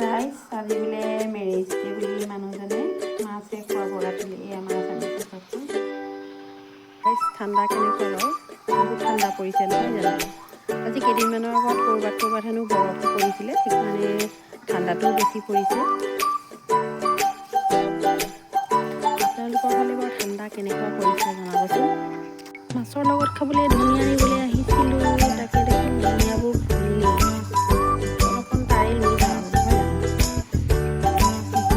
গাইছ আজি বোলে মেৰেজ ডে বুলি মানুহজনে মাছে খুৱাব ৰাতিলে। এয়া মাছ আনিছে চাওকচোন। গাইছ ঠাণ্ডা কেনেকুৱা বাৰু, বহুত ঠাণ্ডা পৰিছে নহয় জানো। আজি কেইদিনমানৰ আগত ক'ৰবাত হেনো বৰফো পৰিছিলে, সেইকাৰণে ঠাণ্ডাটোও বেছি পৰিছে। আপোনালোকৰ ফালে বাৰু ঠাণ্ডা কেনেকুৱা পৰিছে জনাবচোন। মাছৰ লগত খাবলৈ ধনিয়া নিবলৈ আহিছিলোঁ, তাকে দেখোন ধনিয়াবোৰ ফুলিলেই। অকণ তাৰে লৈ যাওঁ নহয় জানো।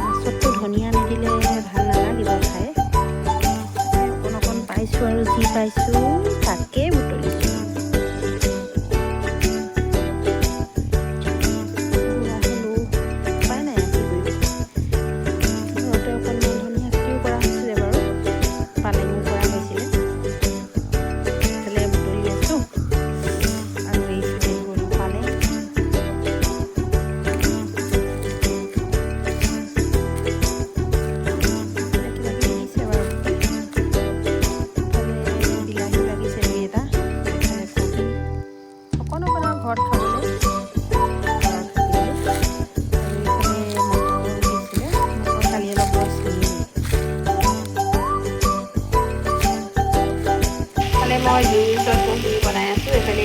মাছততো ধনিয়া নিদিলে ভাল নালাগিব খাই। অকণ পাইছোঁ আৰু যি পাইছোঁ তাকে বুটলিছোঁ। বুঢ়া হ'লো উপায় নাই আৰু কি কৰিব। ঘৰতে অকণমান ধনিয়া খেতিও কৰা হৈছিলে বাৰু, পালেঙো কৰা হৈছিলে। ইফালে বুটলি আছোঁ আৰু এইফালে গ'লো পালেং। ঘৰত খাবলৈ ঘৰৰ থাকিলেই আৰু এইফালে মটৰ দিছিলে, মটৰ কালি অলপ বৰ ছিঙিলে। ইফালে মই জুইৰ ওচৰত বহি বনাই আছোঁ, এইফালে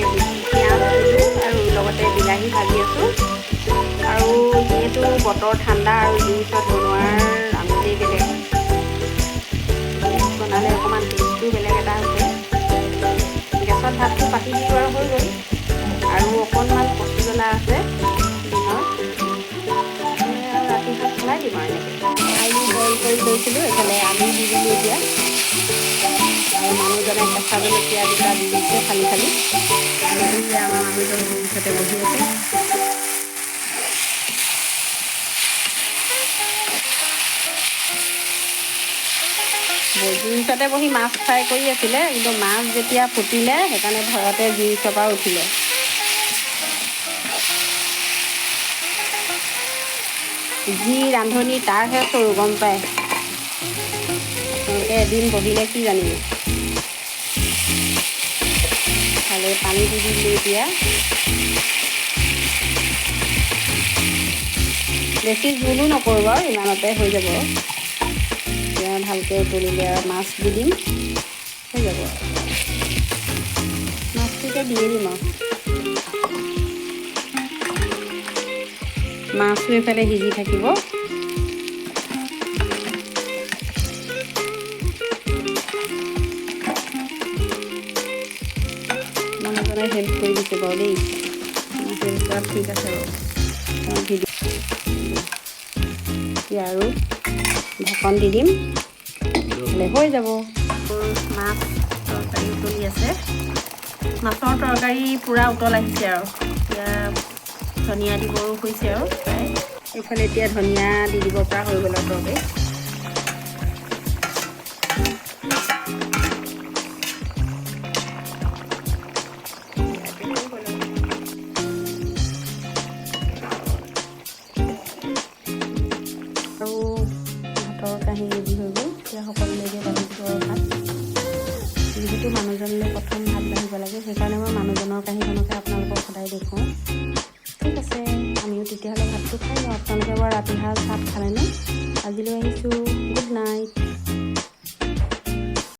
পিঁয়াজ দিলোঁ আৰু লগতে বিলাহী ভাজি আছোঁ। আৰু যিহেতু বতৰ ঠাণ্ডা আৰু জুইৰ ওচৰত বনোৱাৰ আমেজেই বেলেগ। জুইত বনালে অকণমান টেষ্টটো বেলেগ এটা হৈছে। গেছত ভাতটো পাতি দিলোঁ আৰু হৈ গ'ল। আৰু অকণমান কচু জ্বলা আছে দিনৰ, আৰু ৰাতি ভাত চলাই দিম আৰু এনেকৈ। আলু বইল কৰি লৈছিলোঁ, এইফালে আলু দি দিলোঁ এতিয়া। আৰু মানুহজনে কেঁচা জলকীয়া দুটা দি দিছে ফালি ফালি। আৰু এতিয়া আমাৰ মানুহজন জুইৰ ওচৰতে বহি আছে। জুইৰ ওচৰতে বহি মাছ ফ্ৰাই কৰি আছিলে, কিন্তু মাছ যেতিয়া ফুটিলে সেইকাৰণে ভয়তে জুইৰ ওচৰৰ পৰা উঠিলে। যি ৰান্ধনি তাৰহে চৰু গম পায়। আপোনালোকে এদিন বহিলে কি জানিব। খালি পানী দি দিলোঁ এতিয়া। বেছি জোলো নকৰোঁ বাৰু, ইমানতে হৈ যাব। এতিয়া ভালকৈ উতলিলে আৰু মাছ দি দিম, হৈ যাব। মাছটো এতিয়া দিয়ে দিম আৰু। মাছো এইফালে সিজি থাকিব। মানুহজনে হেল্প কৰি দিছে বাৰু দেই, হেল্প কৰা ঠিক আছে বাৰু। এতিয়া আৰু ঢাকন দি দিম, হৈ যাব। মাছ তৰকাৰী উতলি আছে। মাছৰ তৰকাৰী পূৰা উতল আহিছে আৰু এতিয়া ধনিয়া দিবও হৈছে আৰু প্ৰায়। এইফালে এতিয়া ধনিয়া দি দিব পৰা হৈ গ'ল আৰু তৰকাৰী। আৰু ভাতৰ কাঁহী ৰেডি হৈ গ'ল। এতিয়া সকলোলৈকে বাঢ়ি দিব আৰু ভাত। যিহেতু মানুহজনলৈ প্ৰথম ভাত বাঢ়িব লাগে, সেইকাৰণে মই মানুহজনৰ কাঁহীখনকে আপোনালোকক সদায় দেখুৱাওঁ। ঠিক আছে, আমিও তেতিয়াহ'লে ভাতটো খাই লওঁ। আপোনালোকে বাৰু ৰাতিৰ সাঁজ ভাত খালেনে? আজিলৈ আহিছোঁ, গুড নাইট।